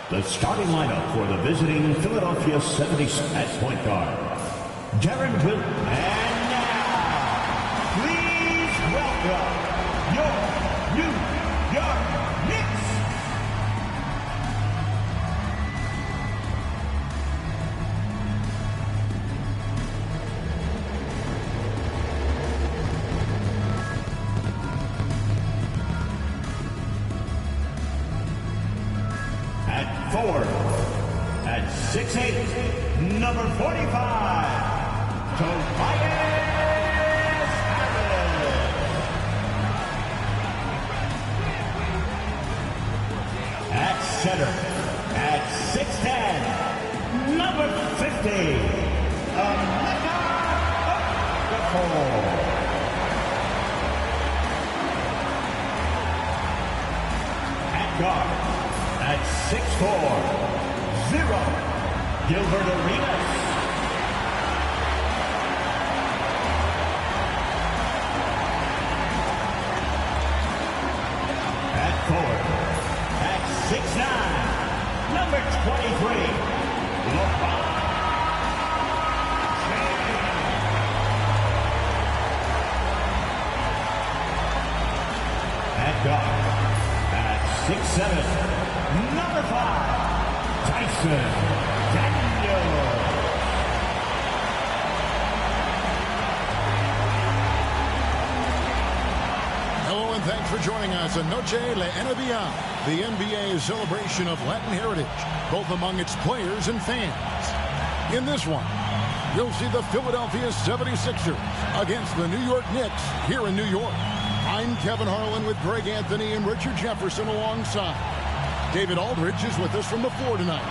The starting lineup for the visiting Philadelphia 76ers at point guard, Darren Will. And now, please welcome your New York Knicks. At 4, at 6'8", number 45, Tobias Harris. At center, at 6'10", number 50, Okafar. At guard, at 6'4", 0, Gilbert Arenas. At forward, at 6'9", number 23, LeBron James. At guard, at 6'7", number 5, Tyson Daniels. Hello and thanks for joining us on Noche Le NBA, the NBA celebration of Latin heritage, both among its players and fans. In this one, you'll see the Philadelphia 76ers against the New York Knicks here in New York. I'm Kevin Harlan with Greg Anthony and Richard Jefferson alongside. David Aldridge is with us from the floor tonight.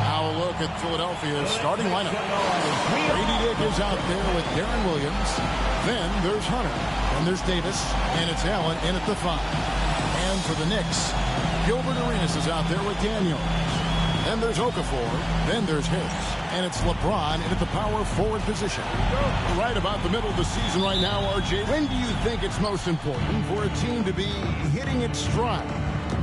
Now a look at Philadelphia's starting lineup. Grady Dick is out there with Darren Williams. Then there's Hunter. Then there's Davis. And it's Allen in at the 5. And for the Knicks, Gilbert Arenas is out there with Daniels. Then there's Okafar. Then there's Harris. And it's LeBron in at the power forward position. Right about the middle of the season right now, RJ. When do you think it's most important for a team to be hitting its stride?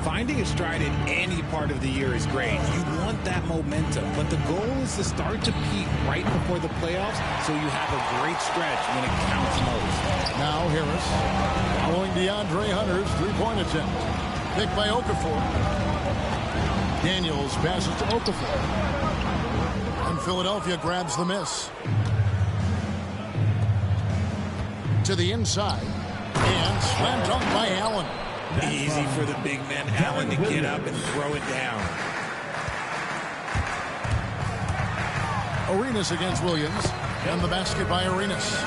Finding a stride in any part of the year is great. You want that momentum, but the goal is to start to peak right before the playoffs so you have a great stretch when it counts most. Now Harris following DeAndre Hunter's three-point attempt. Picked by Okafar. Daniels passes to Okafar. And Philadelphia grabs the miss. To the inside. And slam dunk by Allen. Easy for the big man Allen to get up and throw it down. Arenas against Williams. And the basket by Arenas.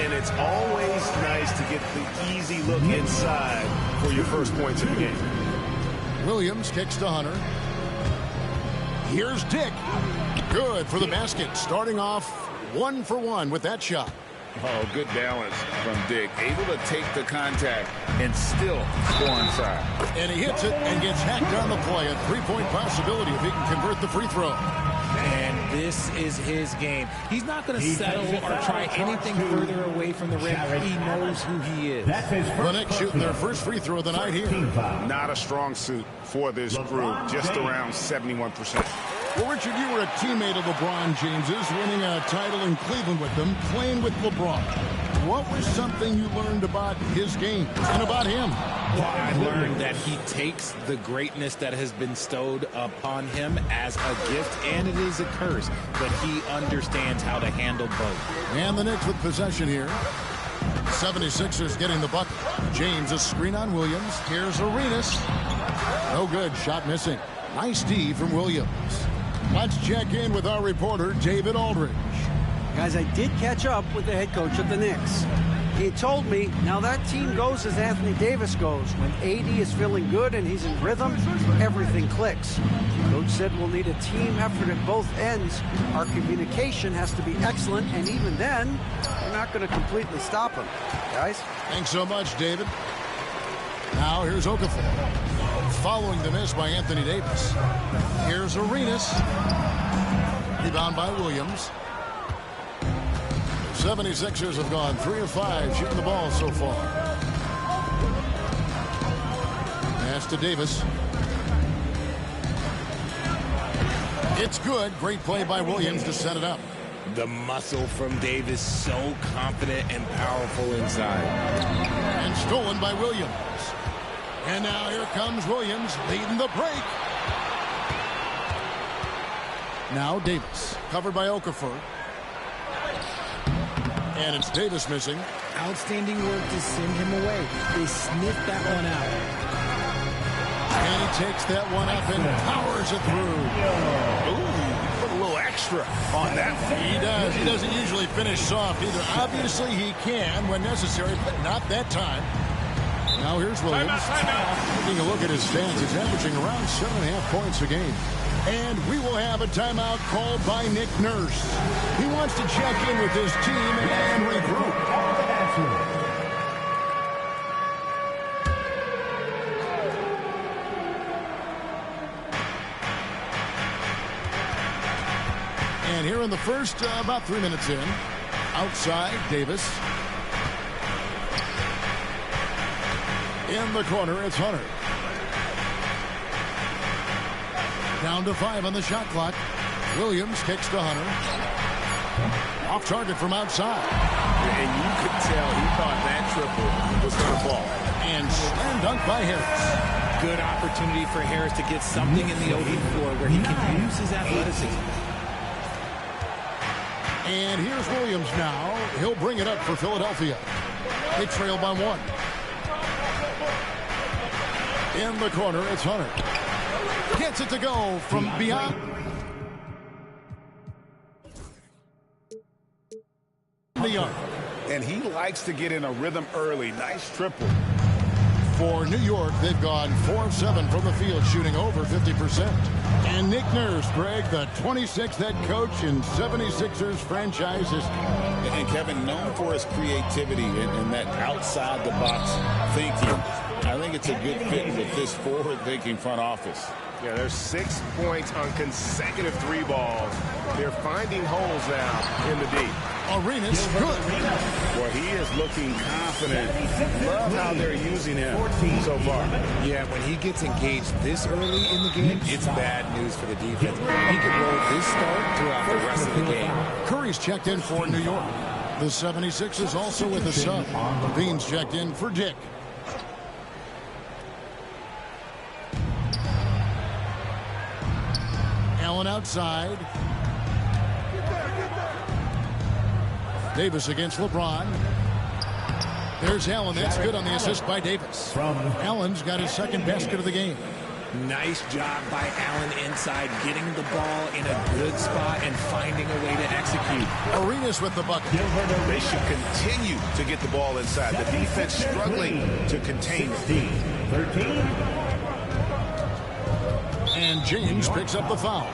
And it's always nice to get the easy look inside for your first points in the game. Williams kicks to Hunter. Here's Dick. Good for the basket. Starting off 1 for 1 with that shot. Oh, good balance from Dick. Able to take the contact and still go inside. And he hits it and gets hacked on the play. A three-point possibility if he can convert the free throw. And this is his game. He's not going to settle or try anything further away from the rim. He knows who he is. The Knicks shooting their first free throw of the night here. Not a strong suit for this group. Just around 71%. Well, Richard, you were a teammate of LeBron James's, winning a title in Cleveland with them, playing with LeBron. What was something you learned about his game and about him? Well, I learned that he takes the greatness that has been bestowed upon him as a gift, and it is a curse, but he understands how to handle both. And the Knicks with possession here. 76ers getting the bucket. James, a screen on Williams. Here's Arenas. No good. Shot missing. Nice D from Williams. Let's check in with our reporter, David Aldridge. Guys, I did catch up with the head coach of the Knicks. He told me, now that team goes as Anthony Davis goes. When AD is feeling good and he's in rhythm, everything clicks. Coach said we'll need a team effort at both ends. Our communication has to be excellent, and even then, we're not going to completely stop him. Guys? Thanks so much, David. Now here's Okafar. Following the miss by Anthony Davis. Here's Arenas. Rebound by Williams. 76ers have gone 3 of 5 shooting the ball so far. Pass to Davis. It's good. Great play by Williams to set it up. The muscle from Davis, so confident and powerful inside. And stolen by Williams. And now here comes Williams leading the break. Now Davis, covered by Okafar. And it's Davis missing. Outstanding work to send him away. They sniffed that one out. And he takes that one up and powers it through. Ooh, put a little extra on that one. He does. He doesn't usually finish soft either. Obviously, he can when necessary, but not that time. Now here's Williams. Taking a look at his stats, he's averaging around 7.5 points a game. And we will have a timeout called by Nick Nurse. He wants to check in with his team and regroup. And here in the first, about 3 minutes in, outside Davis. In the corner, it's Hunter. Down to 5 on the shot clock. Williams kicks to Hunter. Off target from outside. And you could tell he thought that triple was going to fall. And slam dunk by Harris. Good opportunity for Harris to get something in the open floor where he can use his athleticism. And here's Williams now. He'll bring it up for Philadelphia. They trail by 1. In the corner, it's Hunter. Gets it to go from beyond the arc. And he likes to get in a rhythm early. Nice triple. For New York, they've gone 4 of 7 from the field, shooting over 50%. And Nick Nurse, Greg, the 26th head coach in 76ers franchise history. And Kevin, known for his creativity and that outside-the-box thinking. I think it's a good fit with this forward-thinking front office. Yeah, there's 6 points on consecutive 3 balls. They're finding holes now in the D. Arenas good. Well, he is looking confident. Love how they're using him so far. Yeah, when he gets engaged this early in the game, it's bad news for the defense. He could roll this start throughout the rest of the game. Curry's checked in for New York. The 76ers also with a sub. Bean's checked in for Dick. Allen outside. Davis against LeBron. There's Allen. That's good on the assist by Davis. Allen's got his second basket of the game. Nice job by Allen inside, getting the ball in a good spot and finding a way to execute. Arenas with the bucket. They should continue to get the ball inside. The defense struggling to contain it. 13. And James picks up the foul.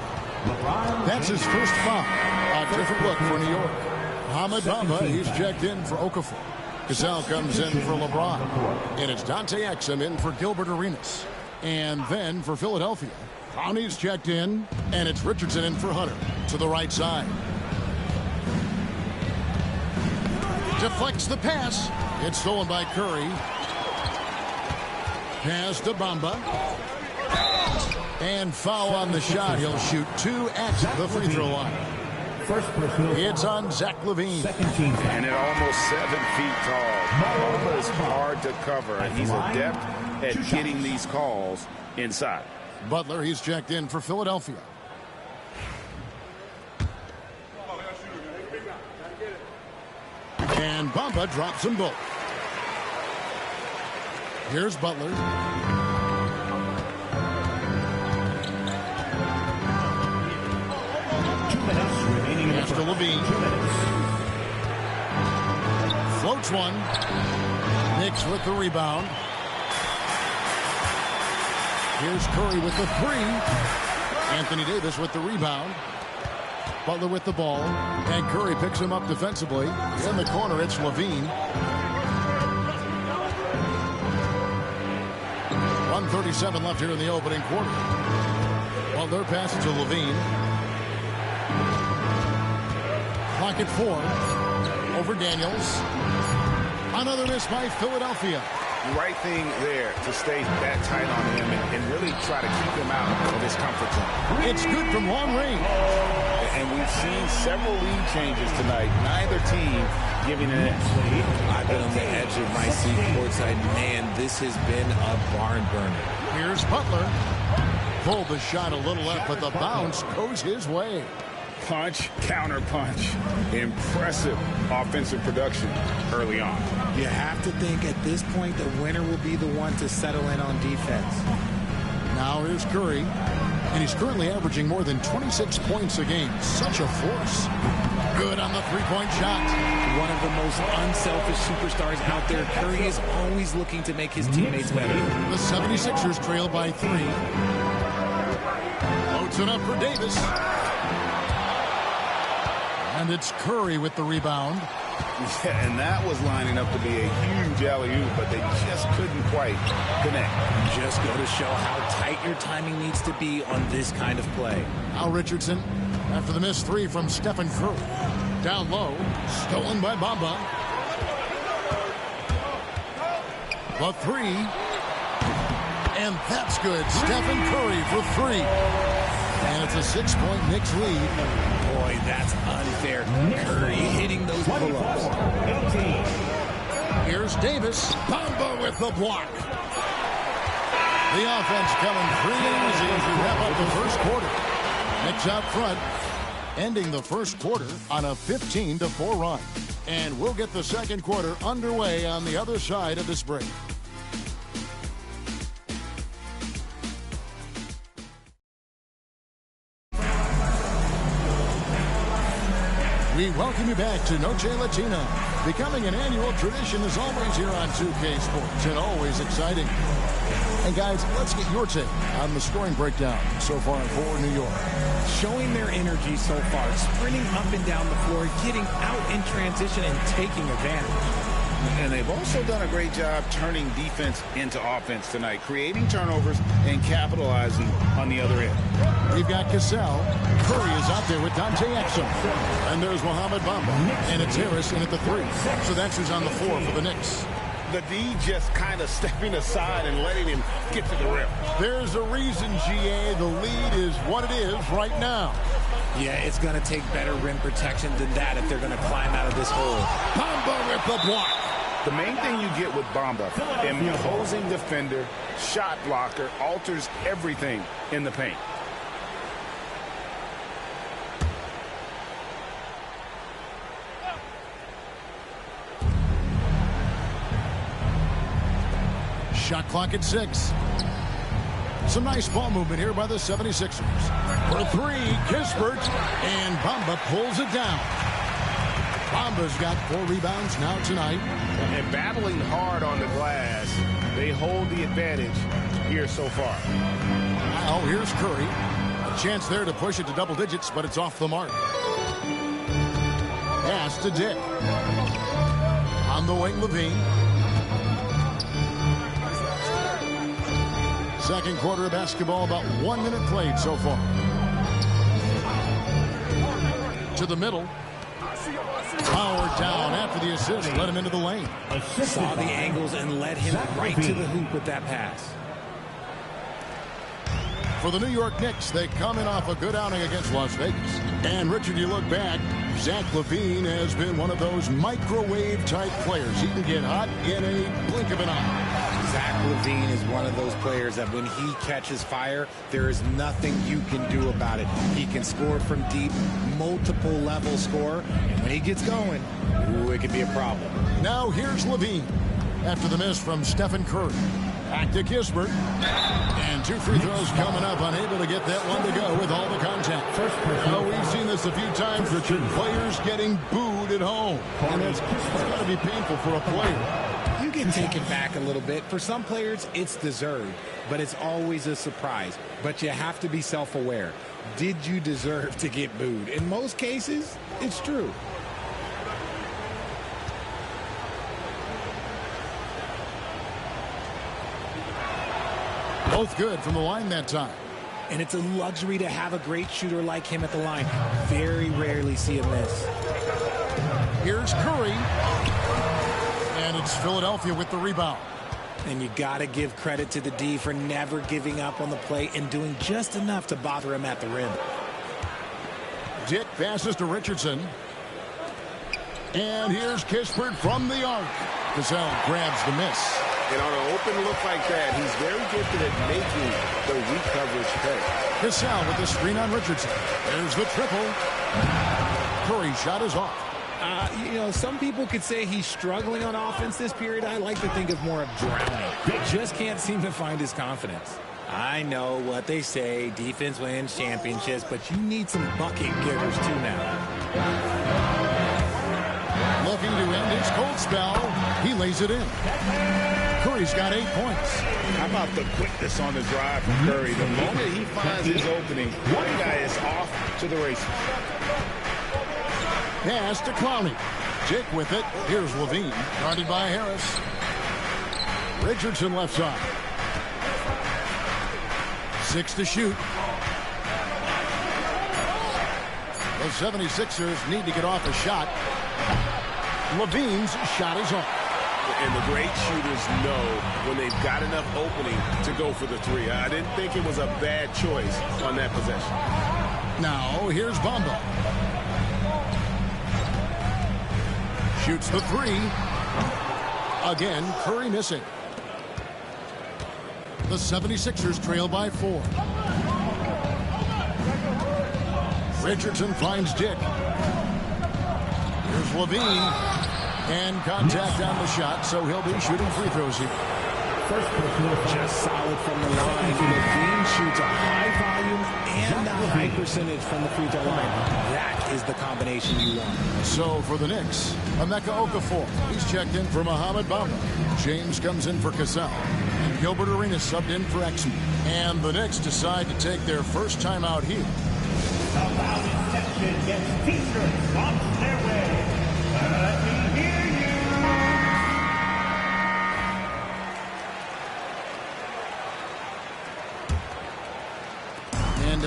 That's his first foul. A different look for New York. Hamid Bamba, he's checked in for Okafar. Gasol comes in for LeBron. And it's Dante Exum in for Gilbert Arenas. And then for Philadelphia, Connie's checked in, and it's Richardson in for Hunter to the right side. Deflects the pass. It's stolen by Curry. Pass to Bamba. And foul on the shot. He'll shoot 2 at the free throw line. First personal. It's on Zach LaVine. Second team. And at almost 7 feet tall, Bamba is hard to cover, and he's adept at getting these calls inside. Butler, he's checked in for Philadelphia. And Bamba drops them both. Here's Butler. Pass to LaVine. Floats one. Knicks with the rebound. Here's Curry with the 3. Anthony Davis with the rebound. Butler with the ball. And Curry picks him up defensively. In the corner, it's LaVine. 1:37 left here in the opening quarter. Butler passes to LaVine. Clock at 4. Over Daniels. Another miss by Philadelphia. Right thing there to stay that tight on him and really try to keep him out of his comfort zone. It's good from long range. And we've seen several lead changes tonight. Neither team giving an edge. I've been on the edge of my seat courtside. Man, this has been a barn burner. Here's Butler. Pulled the shot a little left, but the bounce goes his way. Punch, counter punch. Impressive offensive production early on. You have to think at this point the winner will be the one to settle in on defense. Now here's Curry, and he's currently averaging more than 26 points a game. Such a force. Good on the three-point shot. One of the most unselfish superstars out there. Curry is always looking to make his teammates better. The 76ers trail by 3. Loads it up for Davis. And it's Curry with the rebound. Yeah, and that was lining up to be a huge alley-oop, but they just couldn't quite connect. Just go to show how tight your timing needs to be on this kind of play. Al Richardson after the missed 3 from Stephen Curry. Down low, stolen by Bamba. The 3. And that's good. Stephen Curry for 3. And it's a 6-point Knicks lead. Boy, that's unfair. Curry hitting those pull-ups. Here's Davis. Bamba with the block. The offense coming free and easy as we wrap up the first quarter. Knicks out front, ending the first quarter on a 15-4 run. And we'll get the second quarter underway on the other side of this break. We welcome you back to Noche Latina. Becoming an annual tradition is always here on 2K Sports and always exciting. And guys, let's get your take on the scoring breakdown so far for New York. Showing their energy so far, sprinting up and down the floor, getting out in transition and taking advantage. And they've also done a great job turning defense into offense tonight, creating turnovers and capitalizing on the other end. We've got Cassell. Curry is out there with Dante Exum. And there's Mohamed Bamba. And it's Harris in at the 3. So that's who's on the floor for the Knicks. The D just kind of stepping aside and letting him get to the rim. There's a reason, GA. The lead is what it is right now. Yeah, it's going to take better rim protection than that if they're going to climb out of this hole. Bamba with the block. The main thing you get with Bamba, imposing defender, shot blocker, alters everything in the paint. Shot clock at 6. Some nice ball movement here by the 76ers. For 3, Kispert, and Bamba pulls it down. Bamba's got 4 rebounds now tonight. And battling hard on the glass, they hold the advantage here so far. Now here's Curry. A chance there to push it to double digits, but it's off the mark. Pass to Dick. On the wing, Levine. Second quarter of basketball, about 1 minute played so far. To the middle. Powered down after the assist, let him into the lane. Saw the angles and led him right to the hoop with that pass. For the New York Knicks, they come in off a good outing against Las Vegas. And Richard, you look back, Zach LaVine has been one of those microwave-type players. He can get hot in a blink of an eye. Zach LaVine is one of those players that when he catches fire, there is nothing you can do about it. He can score from deep, multiple level score, and when he gets going, ooh, it can be a problem. Now here's LaVine after the miss from Stephen Curry. Back to Kispert. And 2 free throws coming up, unable to get that one to go with all the contact. Now, we've seen this a few times, Richard. Players getting booed at home. And it's got to be painful for a player. You get taken back a little bit. For some players, it's deserved, but it's always a surprise. But you have to be self-aware. Did you deserve to get booed? In most cases, it's true. Both good from the line that time. And it's a luxury to have a great shooter like him at the line. Very rarely see a miss. Here's Curry. And it's Philadelphia with the rebound. And you got to give credit to the D for never giving up on the play and doing just enough to bother him at the rim. Dick passes to Richardson. And here's Kispert from the arc. Cassell grabs the miss. And on an open look like that, he's very gifted at making the weak coverage pay. Cassell with the screen on Richardson. There's the triple. Curry's shot is off. You know, some people could say he's struggling on offense this period. I like to think of more of drowning. Just can't seem to find his confidence. I know what they say, defense wins championships, but you need some bucket getters too now. Looking to end his cold spell. He lays it in. Curry's got 8 points. How about the quickness on the drive from Curry? The moment he finds his opening, one guy is off to the races. Pass to Clowney. Dick with it. Here's Levine. Guarded by Harris. Richardson left side. 6 to shoot. The 76ers need to get off a shot. Levine's shot is off. And the great shooters know when they've got enough opening to go for the three. I didn't think it was a bad choice on that possession. Now, here's Bamba. Shoots the three. Again, Curry missing. The 76ers trail by 4. Richardson finds Dick. Here's Levine. And contact on the shot, so he'll be shooting free throws here. Just solid from the line. Levine shoots a high volume and a high percentage from the free throw line. That is the combination you want. So for the Knicks, Emeka Okafor. He's checked in for Mohamed Bamba. James comes in for Cassell. And Gilbert Arenas subbed in for Exum. And the Knicks decide to take their first time out here. The loud reception gets t-shirts on their way. Let me hear you. And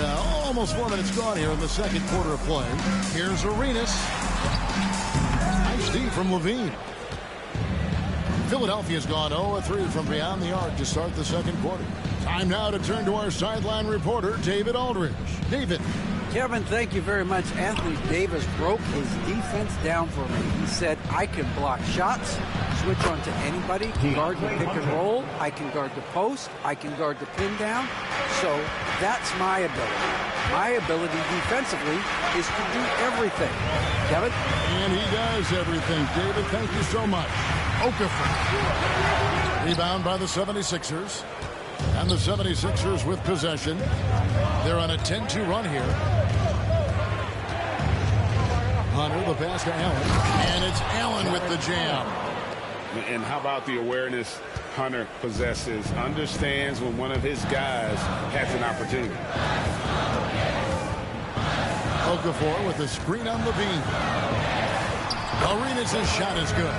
almost 4 minutes gone here in the second quarter of play. Here's Arenas. Nice D from Levine. Philadelphia's gone 0-3 from beyond the arc to start the second quarter. Time now to turn to our sideline reporter, David Aldridge. David. Kevin, thank you very much. Anthony Davis broke his defense down for me. He said, I can block shots, switch on to anybody, guard the pick and roll, I can guard the post, I can guard the pin down. So that's my ability. My ability defensively is to do everything. Kevin? And he does everything. David, thank you so much. Okafar. Rebound by the 76ers. And the 76ers with possession. They're on a 10-2 run here. Hunter, the pass to Allen. And it's Allen with the jam. And how about the awareness Hunter possesses? Understands when one of his guys has an opportunity. Okafar with the screen on Levine. Arenas' shot is good.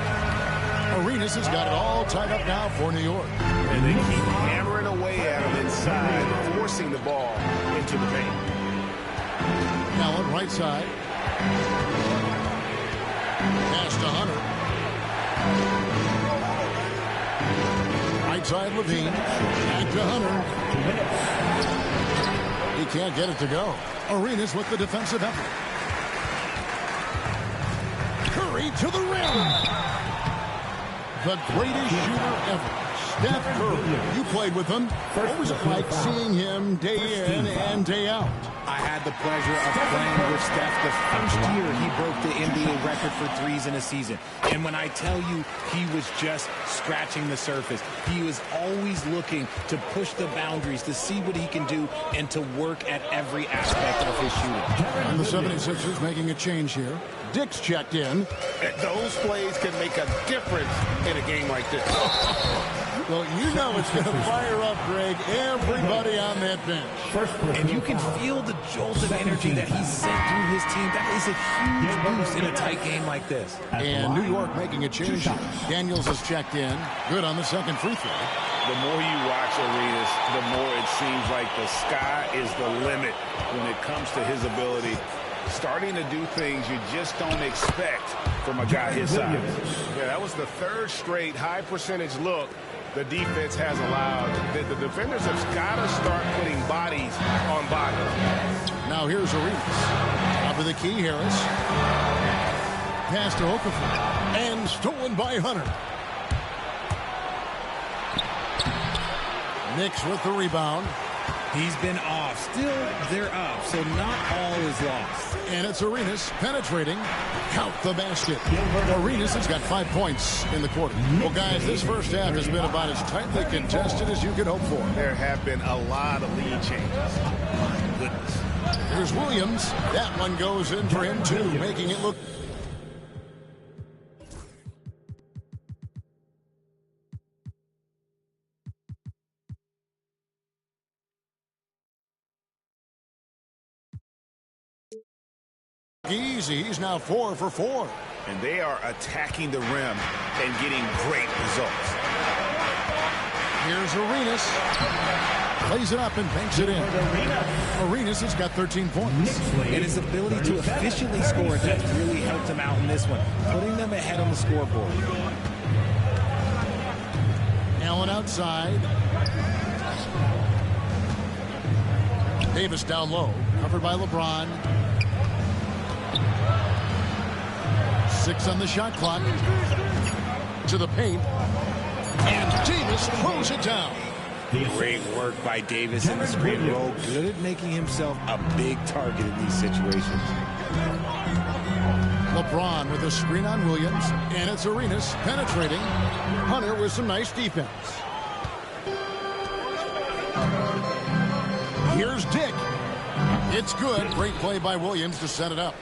Arenas has got it all tied up now for New York. And they keep hammering away at him inside, forcing the ball into the paint. Allen right side. Pass to Hunter. Right side Levine. Back to Hunter. He can't get it to go. Arenas with the defensive effort. Curry to the rim. The greatest shooter ever. Steph Curry. You played with him. What was it like seeing him day in and day out? I had the pleasure of playing with Steph the first year he broke the NBA record for threes in a season. And when I tell you he was just scratching the surface, he was always looking to push the boundaries, to see what he can do, and to work at every aspect of his shooting. And the 76ers making a change here. Dick's checked in. Those plays can make a difference in a game like this. Well, you know it's going to fire up, Greg, everybody on that bench. And you can feel the jolt of energy that he sent through his team. That is a huge boost in a tight game like this. And New York making a change. Daniels has checked in. Good on the second free throw. The more you watch Arenas, the more it seems like the sky is the limit when it comes to his ability. Starting to do things you just don't expect from a guy his size. Yeah, that was the third straight high percentage look the defense has allowed. The defenders have got to start putting bodies on bodies. Now here's Arenas. Top of the key, Harris. Pass to Okafar. And stolen by Hunter. Nyc with the rebound. He's been off. Still, they're up, so not all is lost. And it's Arenas penetrating. Count the basket. Arenas has got 5 points in the quarter. Well, guys, this first half has been about as tightly contested as you could hope for. There have been a lot of lead changes. My goodness. Here's Williams. That one goes in for him, too, making it look... easy. He's now 4 for 4. And they are attacking the rim and getting great results. Here's Arenas. Plays it up and banks it in. Arenas has got 13 points. And his ability to efficiently score has really helped him out in this one, putting them ahead on the scoreboard. Allen outside. Davis down low, covered by LeBron. 6 on the shot clock. To the paint. And Davis throws it down. Great work by Davis in the screen roll. Good at making himself a big target in these situations. LeBron with a screen on Williams. And it's Arenas penetrating. Hunter with some nice defense. Here's Dick. It's good. Great play by Williams to set it up.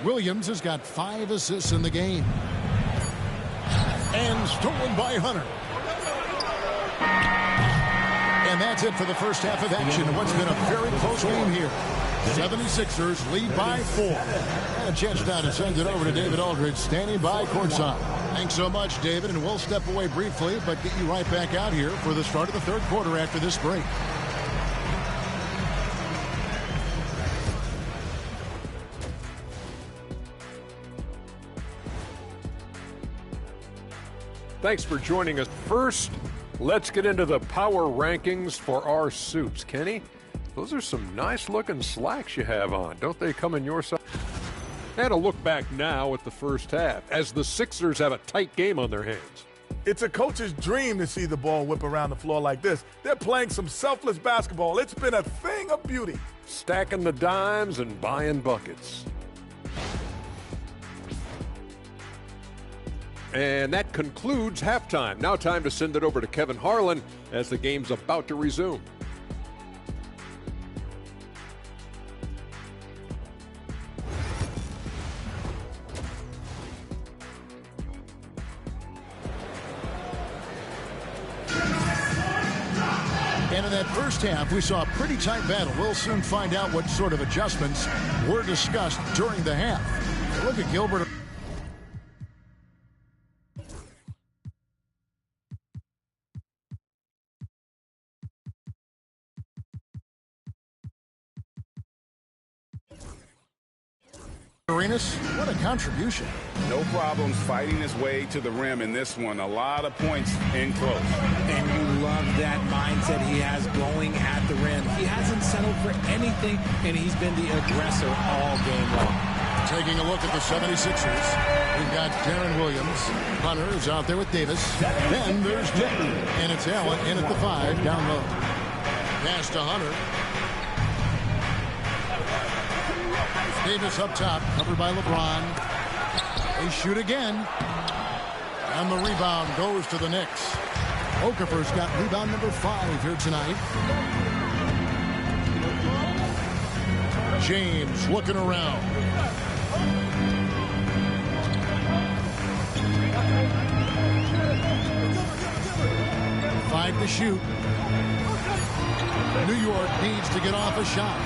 Williams has got 5 assists in the game. And stolen by Hunter. And that's it for the first half of action in what's been a very close game here. 76ers lead by 4. And a chance now to send it over to David Aldridge, standing by courtside. Thanks so much, David, and we'll step away briefly, but get you right back out here for the start of the third quarter after this break. Thanks for joining us. First, let's get into the power rankings for our suits. Kenny, those are some nice-looking slacks you have on. Don't they come in your size? And a look back now at the first half, as the Sixers have a tight game on their hands. It's a coach's dream to see the ball whip around the floor like this. They're playing some selfless basketball. It's been a thing of beauty. Stacking the dimes and buying buckets. And that concludes halftime. Now time to send it over to Kevin Harlan as the game's about to resume. And in that first half, we saw a pretty tight battle. We'll soon find out what sort of adjustments were discussed during the half. Look at Gilbert. Arenas, what a contribution. No problems fighting his way to the rim in this one. A lot of points in close. And you love that mindset he has going at the rim. He hasn't settled for anything, and he's been the aggressor all game long. Taking a look at the 76ers, we've got Darren Williams. Hunter is out there with Davis. Then there's Dick. And it's Allen in at the 5, down low. Pass to Hunter. Davis up top, covered by LeBron. They shoot again. And the rebound goes to the Knicks. Okafor's got rebound number 5 here tonight. James looking around. Five to shoot. New York needs to get off a shot.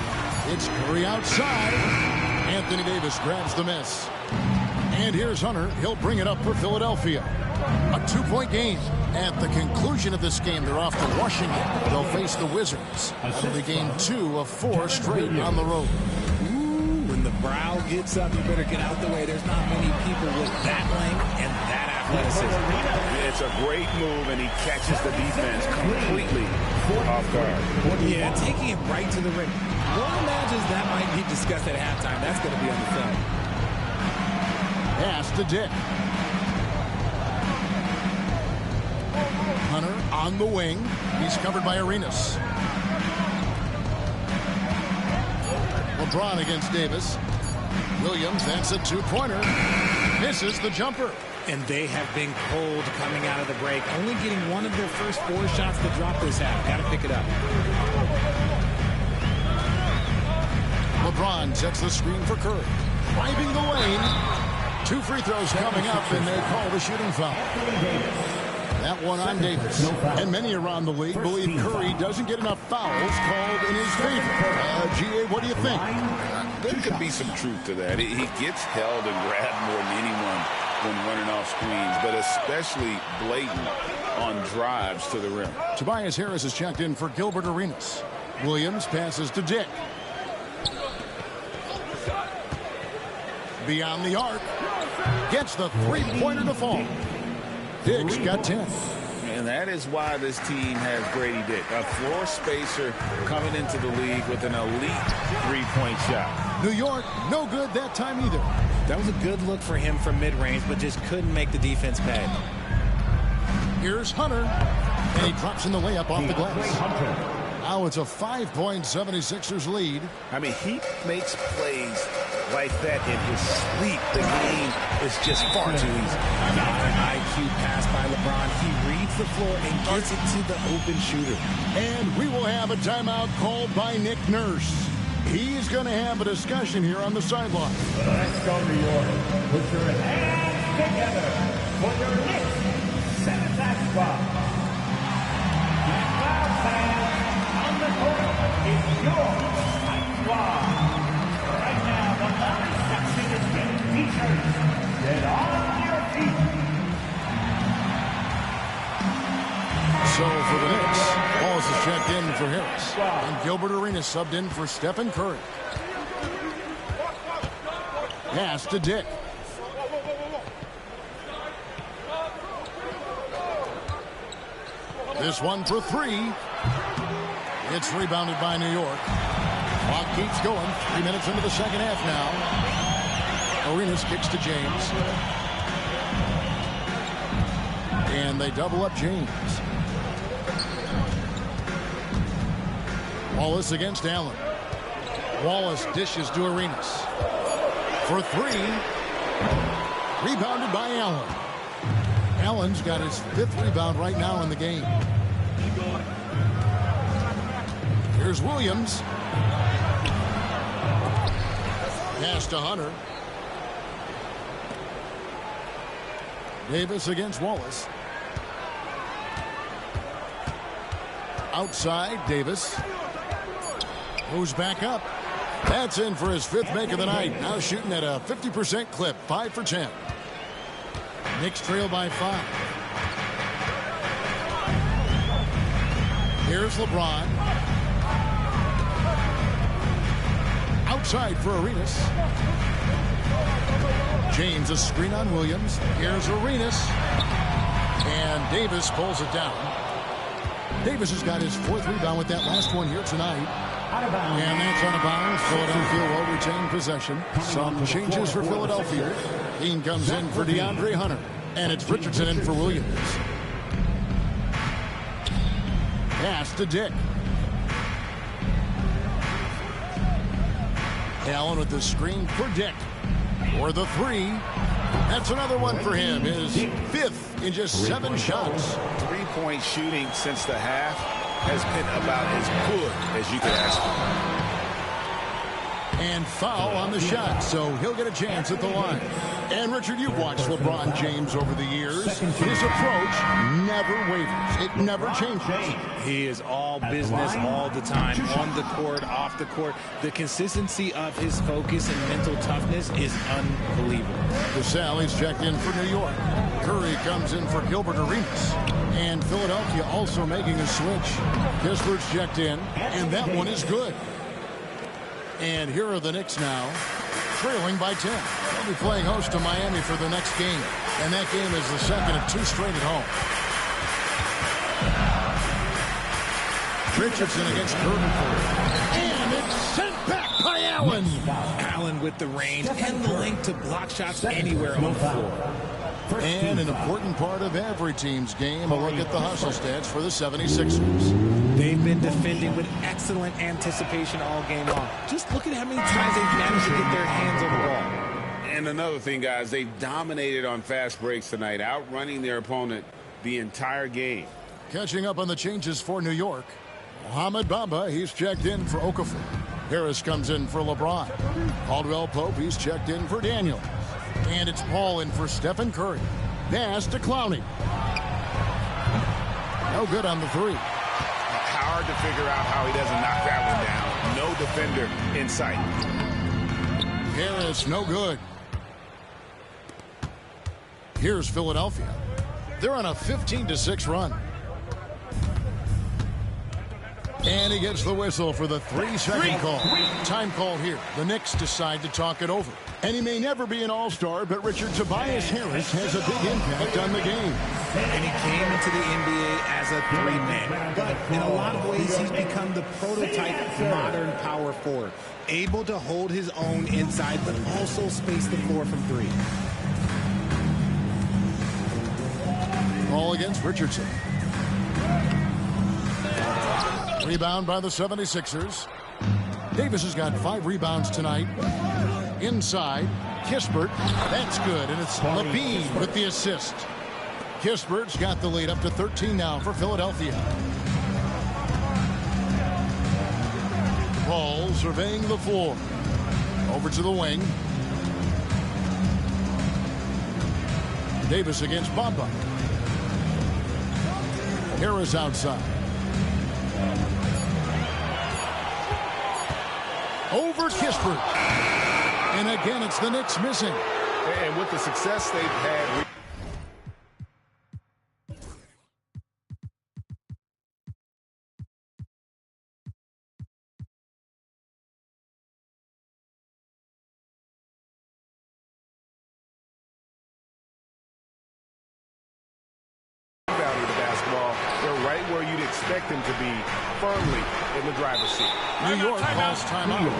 It's Curry outside. Anthony Davis grabs the miss. And here's Hunter. He'll bring it up for Philadelphia. A 2-point game. At the conclusion of this game, they're off to Washington. They'll face the Wizards. That'll be game 2 of 4 straight on the road. Ooh, when the brow gets up, you better get out the way. There's not many people with that length and that athleticism. It's a great move, and he catches the defense completely off guard. Yeah, taking it right to the rim. One imagines that might be discussed at halftime. That's going to be on the film. Pass to Dick. Hunter on the wing. He's covered by Arenas. LeBron against Davis. Williams, that's a two-pointer. Misses the jumper. And they have been cold coming out of the break. Only getting one of their first 4 shots to drop this half. Got to pick it up. LeBron sets the screen for Curry. Driving the lane. 2 free throws coming up, and they call the shooting foul. That one on Davis. And many around the league believe Curry doesn't get enough fouls called in his favor. G.A., what do you think? There could be some truth to that. He gets held and grabbed more than anyone when running off screens, but especially blatant on drives to the rim. Tobias Harris is checked in for Gilbert Arenas. Williams passes to Dick. Beyond the arc. Gets the three-pointer to fall. Dick's got 10. And that is why this team has Grady Dick, a floor spacer coming into the league with an elite three-point shot. New York, no good that time either. That was a good look for him from mid-range, but just couldn't make the defense pay. Here's Hunter, and he drops in the layup off the glass. Now it's a 5-point 76ers lead. I mean, he makes plays like that in his sleep. The game is just far too easy. Not an IQ pass by LeBron. He reads the floor and gets it to the open shooter. And we will have a timeout called by Nick Nurse. He's going to have a discussion here on the sideline. Let's go, New York. Put your hands together for your Knicks center squad. And now, fans, on the court is your Knight squad. Right now, the Valley section is getting featured. Get on your feet. So for the Knicks, Wallace is checked in for Harris. And Gilbert Arenas subbed in for Stephen Curry. Pass to Dick. This one for 3. It's rebounded by New York. Clock keeps going. 3 minutes into the second half now. Arenas kicks to James. And they double up James. Wallace against Allen. Wallace dishes to Arenas. For 3. Rebounded by Allen. Allen's got his 5th rebound right now in the game. Here's Williams. Pass to Hunter. Davis against Wallace. Outside, Davis. Moves back up. That's in for his 5th make of the night. Now shooting at a 50% clip. 5 for 10. Knicks trail by 5. Here's LeBron. Outside for Arenas. James a screen on Williams. Here's Arenas. And Davis pulls it down. Davis has got his 4th rebound with that last one here tonight. And that's out of bounds. Philadelphia will retain possession. Some changes for Philadelphia. Dean comes in for DeAndre Hunter. And it's Richardson in for Williams. Pass to Dick. Allen with the screen for Dick. For the 3. That's another one for him. His 5th in just 7 shots. 3-point shooting since the half has been about as good as you could ask for. And foul on the shot, so he'll get a chance at the line. And Richard, you've watched LeBron James over the years. His approach never wavers. It never changes. He is all business all the time, on the court, off the court. The consistency of his focus and mental toughness is unbelievable. Sally's checked in for New York. Curry comes in for Gilbert Arenas. And Philadelphia also making a switch. Kispert's checked in, and that one is good. And here are the Knicks now. trailing by 10. They'll be playing host to Miami for the next game, and that game is the second of 2 straight at home. Richardson against Curtin, and it's sent back by Allen. Allen with the range and the length to block shots anywhere on the floor. And an important part of every team's game, a look at the hustle stats for the 76ers. They've been defending with excellent anticipation all game long. Just look at how many times they've managed to get their hands on the ball. And another thing, guys, they've dominated on fast breaks tonight, outrunning their opponent the entire game. Catching up on the changes for New York. Mohamed Bamba, he's checked in for Okafar. Harris comes in for LeBron. Caldwell Pope, he's checked in for Daniel. And it's Paul in for Stephen Curry. Pass to Clowney. No good on the 3. Hard to figure out how he doesn't knock that one down. No defender in sight. Harris, no good. Here's Philadelphia. They're on a 15-6 run. And he gets the whistle for the 3-second call. Time call here. The Knicks decide to talk it over. And he may never be an all-star, but Richard Tobias Harris has a big impact on the game. And he came into the NBA as a 3-man. But in a lot of ways, he's become the prototype modern power forward. Able to hold his own inside, but also space the floor from 3. Ball against Richardson. Rebound by the 76ers. Davis has got 5 rebounds tonight. Inside, Kispert. That's good, and it's Levine with the assist. Kispert's got the lead up to 13 now for Philadelphia. Paul surveying the floor. Over to the wing. Davis against Bamba. Harris outside. Over Kispert. And again, it's the Knicks missing. And with the success they've had... expect him to be firmly in the driver's seat. New York calls timeout.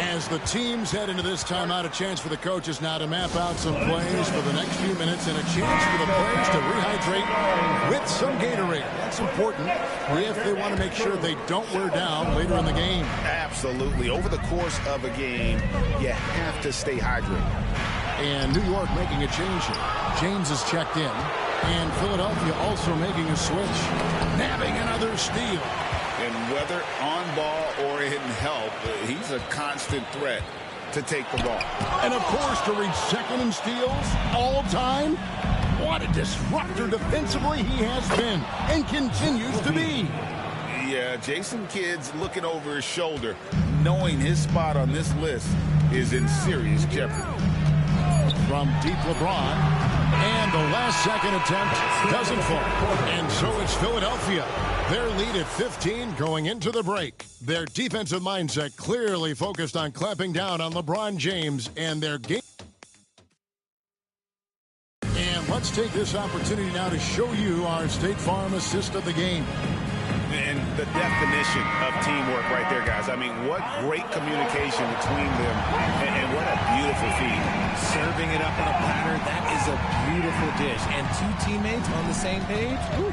As the teams head into this timeout, a chance for the coaches now to map out some plays for the next few minutes and a chance for the players to rehydrate with some Gatorade. That's important if they want to make sure they don't wear down later in the game. Absolutely. Over the course of a game, you have to stay hydrated. And New York making a change here. James is checked in. And Philadelphia also making a switch. Nabbing another steal. And whether on ball or in help, he's a constant threat to take the ball. And, of course, to reach second in steals all time. What a disruptor defensively he has been and continues to be. Yeah, Jason Kidd's looking over his shoulder, knowing his spot on this list is in serious jeopardy. From deep LeBron. And the last second attempt doesn't fall. And so it's Philadelphia. Their lead at 15 going into the break. Their defensive mindset clearly focused on clamping down on LeBron James and their game. And let's take this opportunity now to show you our State Farm assist of the game. And the definition of teamwork right there, guys. I mean, what great communication between them, and what a beautiful feed. Serving it up on a platter, that is a beautiful dish. And 2 teammates on the same page. Woo.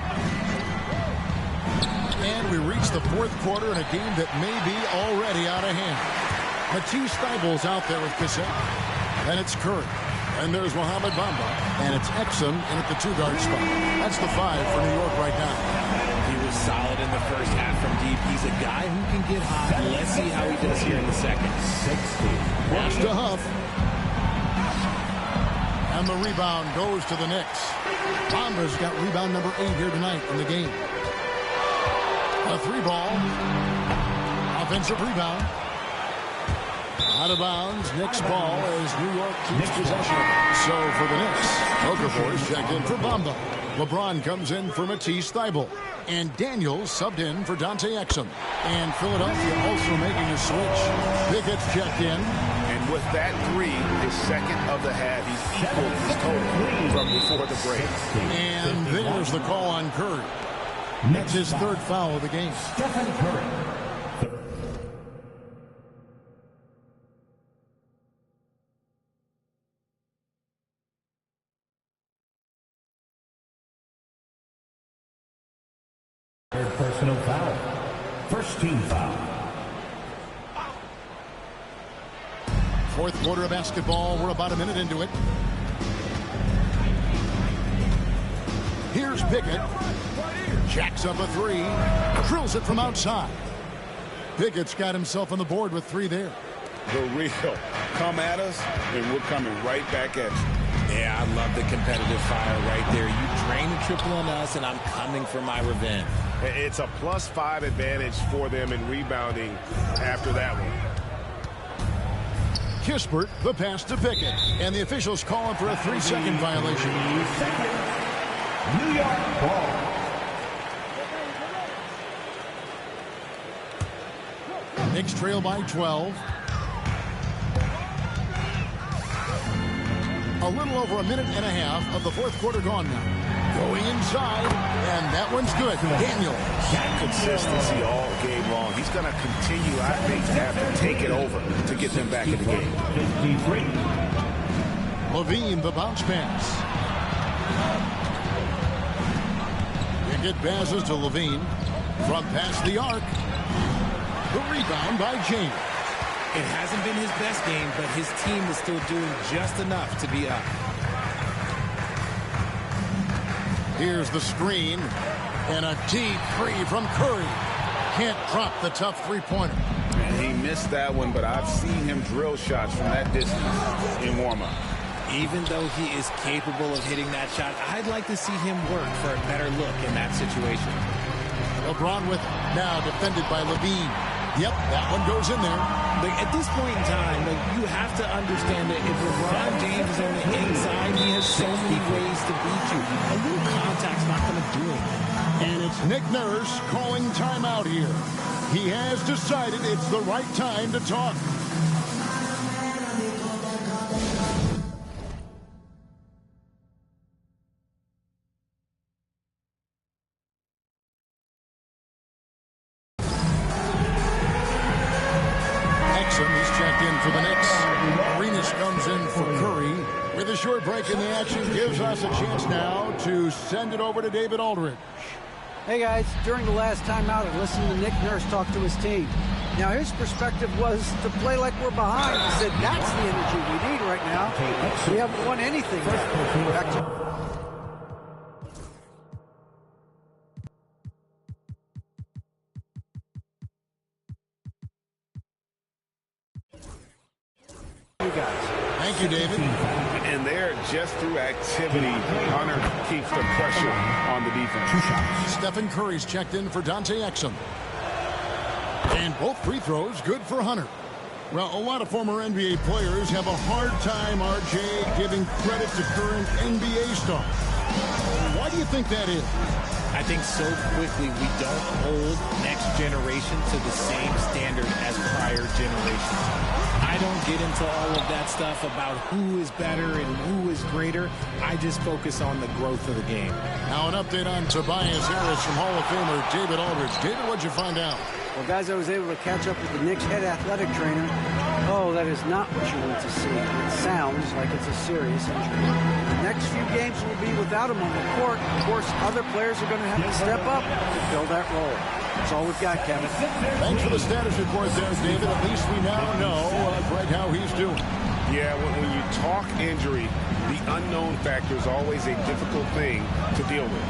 And we reach the 4th quarter in a game that may be already out of hand. Matisse Thybulle's out there with Cassell. And it's Curry. And there's Mohamed Bamba. And it's Exum in at the 2-guard spot. That's the 5 for New York right now. He was solid in the first half from deep. He's a guy who can get hot. Let's see how he does here in the second. 60. Watch to Huff. And the rebound goes to the Knicks. Bamba's got rebound number 8 here tonight in the game. A 3-ball. Offensive rebound. Out of bounds. Knicks ball as New York keeps possession. So for the Knicks, Okafor's checked in for Bamba. LeBron comes in for Matisse Thybulle. And Daniels subbed in for Dante Exum. And Philadelphia also making a switch. Pickett's checked in. And With that three, his second of the half, he's equaled his total from before the break. And there's the call on Curry. That's his third foul of the game. Stephen Curry. Third personal foul. First team foul. Fourth quarter of basketball. We're about a minute into it. Here's Pickett. Jacks up a three. Drills it from outside. Pickett's got himself on the board with three there. The real come at us, and we're coming right back at you. Yeah, I love the competitive fire right there. You drain a triple on us, and I'm coming for my revenge. It's a +5 advantage for them in rebounding after that one. Kispert, the pass to Pickett. And the officials calling for a 3-second violation. New York ball. Knicks trail by 12. A little over a minute and a half of the fourth quarter gone now. Going inside, and that one's good. Daniels. Consistency all game long. He's going to continue, I think, to have to take it over to get them back in the game. 53. Levine, the bounce pass. Pickett passes to Levine. From past the arc. The rebound by James. It hasn't been his best game, but his team is still doing just enough to be up. Here's the screen. And a deep three from Curry. Can't drop the tough three-pointer. And he missed that one, but I've seen him drill shots from that distance in warm-up. Even though he is capable of hitting that shot, I'd like to see him work for a better look in that situation. LeBron with it. Now defended by Levine. Yep, that one goes in there. But at this point in time, you have to understand that if LeBron James is on the inside, he has so many ways to beat you. A little contact's not going to do it. And it's Nick Nurse calling timeout here. He has decided it's the right time to talk. He's checked in for the Knicks. Arenas comes in for Curry. With a short break in the action, gives us a chance now to send it over to David Aldridge. Hey guys, during the last timeout, I listened to Nick Nurse talk to his team. Now his perspective was to play like we're behind. He said that's the energy we need right now. We haven't won anything yet. Back to you guys. Thank you, David. And there, just through activity, Hunter keeps the pressure on the defense. Stephen Curry's checked in for Dante Exum. And both free throws good for Hunter. Well, a lot of former NBA players have a hard time, RJ, giving credit to current NBA stars. Why do you think that is? I think so quickly we don't hold next generation to the same standard as prior generations. I don't get into all of that stuff about who is better and who is greater. I just focus on the growth of the game. Now an update on Tobias Harris from Hall of Famer David Aldridge. David, what'd you find out? Well, guys, I was able to catch up with the Knicks head athletic trainer. Oh, that is not what you want to see. It sounds like it's a serious injury. The next few games will be without him on the court. Of course, other players are going to have to step up to fill that role. That's all we've got, Kevin. Thanks for the status report there, David. At least we now know right how he's doing. Yeah, when you talk injury, the unknown factor is always a difficult thing to deal with.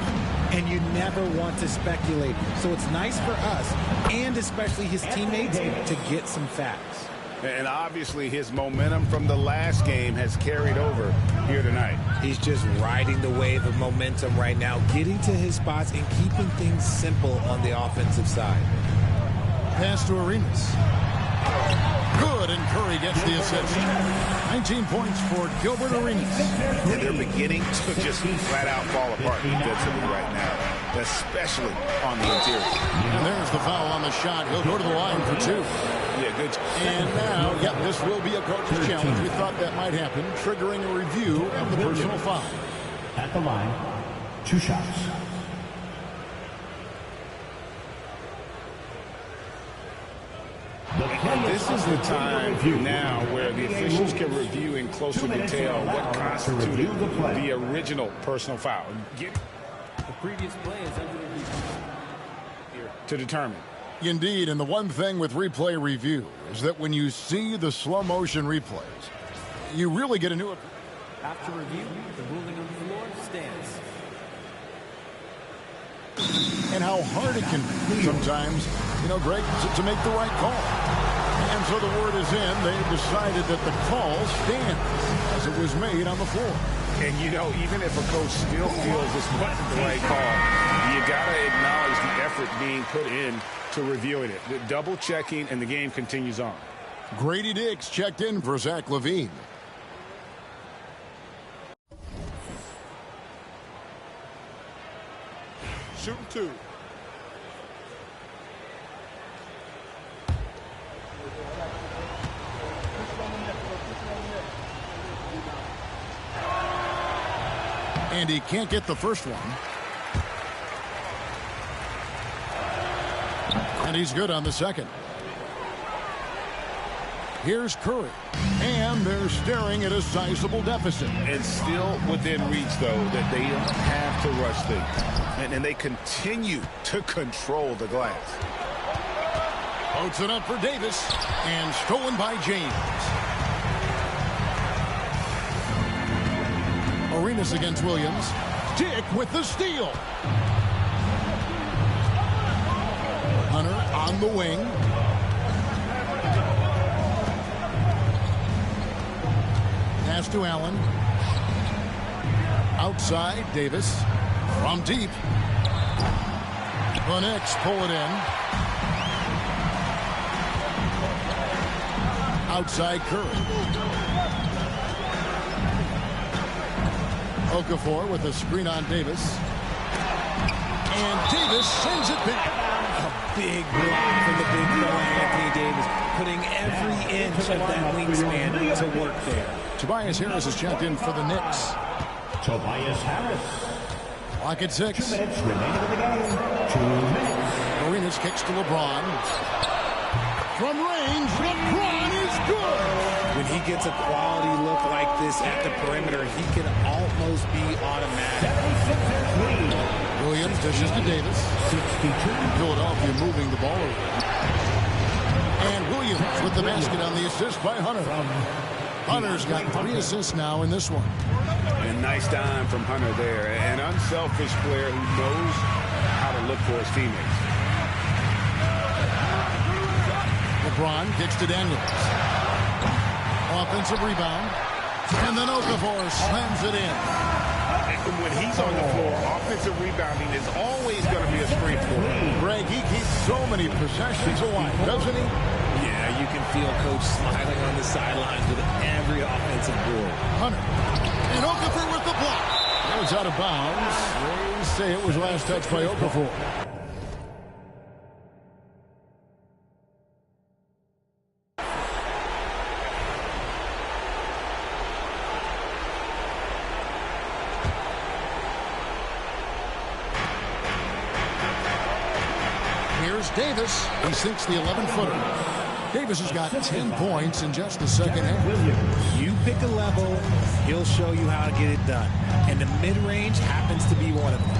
And you never want to speculate. So it's nice for us, and especially his teammates, to get some facts. And obviously his momentum from the last game has carried over here tonight. He's just riding the wave of momentum right now, getting to his spots and keeping things simple on the offensive side. Pass to Arenas. Good, and Curry gets the assist. 19 points for Gilbert Arenas. And they're beginning to just flat out fall apart defensively right now. especially on the interior. And there's the foul on the shot. He'll go to the line for 2. Yeah, good. And now, yep, this will be a coach's challenge. We thought that might happen, triggering a review of the personal foul. At the line, 2 shots. And this is the time now where the officials can review in closer detail what constituted the original personal foul. The previous play is under review to determine. Indeed, and the one thing with replay review is that when you see the slow motion replays, you really get a new... After review, the ruling on the floor stands. And how hard it can be sometimes, Greg, to make the right call. And so the word is in. They've decided that the call stands as it was made on the floor. And, even if a coach still feels this wasn't the right call, you got to acknowledge the effort being put in to reviewing it. The double checking, and the game continues on. Grady Dix checked in for Zach Levine. Shooting 2. And he can't get the first one. And he's good on the second. Here's Curry. And they're staring at a sizable deficit. And still within reach, though, that they don't have to rush things. And they continue to control the glass. Floats it up for Davis. And stolen by James. Arenas against Williams. Dick with the steal. Hunter on the wing. Pass to Allen. Outside, Davis. From deep. The Knicks pull it in. Outside, Curry. Okafar with a screen on Davis. And Davis sends it back. A big block from the big fella Anthony Davis, putting every inch of that wingspan to work there. Tobias Harris is checked in for the Knicks. Tobias Harris. Clock at 6. 2 minutes remaining in the game. 2 minutes. Arenas kicks to LeBron. From range, LeBron is good. When he gets a quality look like this at the perimeter, he can almost be automatic. Williams dishes to Davis. 62. Philadelphia moving the ball over. And Williams with the basket on the assist by Hunter. Hunter's got 3 assists now in this one. And nice dime from Hunter there. An unselfish player who knows how to look for his teammates. LeBron kicks to Daniels. Offensive rebound. And then Okafar slams it in. When he's on the floor, offensive rebounding is always going to be a strength for him. Greg, he keeps so many possessions alive, doesn't he? Yeah, you can feel Coach smiling on the sidelines with every offensive board. Hunter. And Okafar with the block. That was out of bounds. They say it was last touched by Okafar. Here's Davis. He sinks the 11-footer. Davis has got 10 points in just the second half. You pick a level, he'll show you how to get it done. And the mid-range happens to be one of them.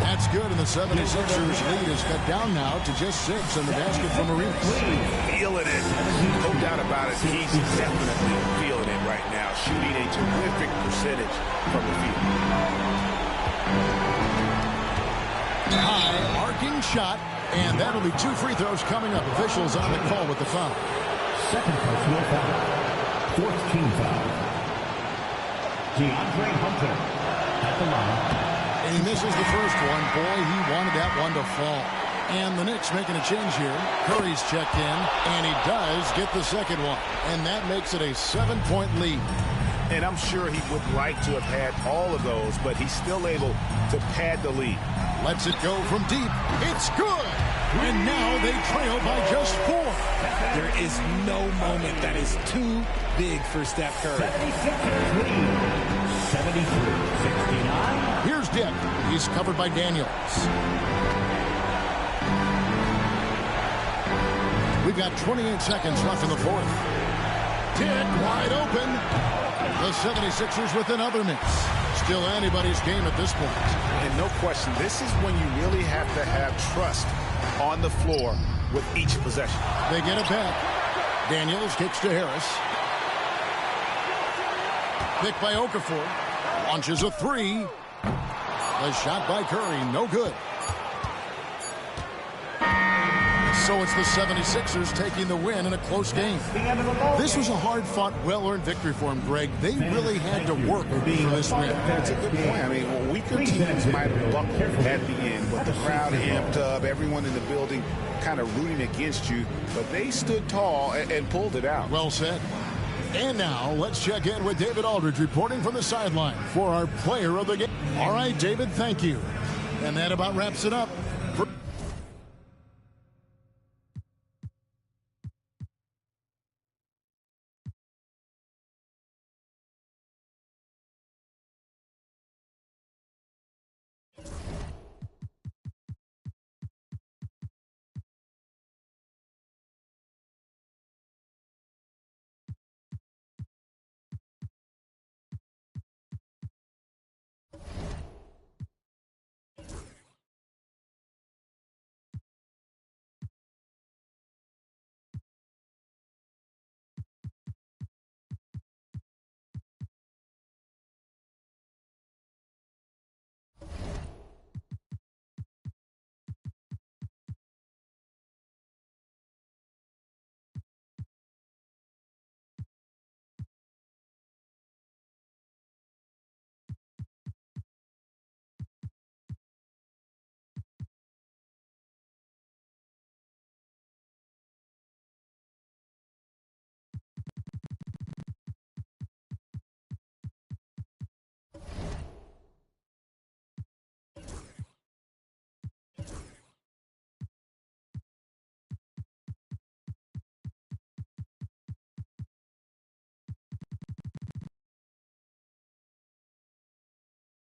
That's good, and the 76ers lead is cut down now to just 6 on the basket from Arenas. Feeling it. No doubt about it. He's definitely feeling it right now. Shooting a terrific percentage from the field. High arcing shot, and that'll be 2 free throws coming up. Officials on the call with the foul. Second personal foul. 4th team foul. DeAndre Hunter at the line. And he misses the first one. Boy, he wanted that one to fall. And the Knicks making a change here. Curry's checked in, and he does get the second one. And that makes it a 7-point lead. And I'm sure he would like to have had all of those, but he's still able to pad the lead. Lets it go from deep. It's good. And now they trail by just 4. There is no moment that is too big for Steph Curry. 73-69. Here's Dick. He's covered by Daniels. We've got 28 seconds left in the fourth. Dick wide open. The 76ers with another miss. Still anybody's game at this point. And no question, this is when you really have to have trust on the floor with each possession. They get it back. Daniels kicks to Harris. Picked by Okafar. Launches a 3. The shot by Curry, no good. So it's the 76ers taking the win in a close game. This was a hard-fought, well-earned victory for them, Greg. They really had to work for this win. That's a good point. I mean, weaker teams might have buckled at the end, but the crowd amped up, everyone in the building kind of rooting against you, but they stood tall and pulled it out. Well said. And now let's check in with David Aldridge reporting from the sideline for our player of the game. All right, David, thank you. And that about wraps it up.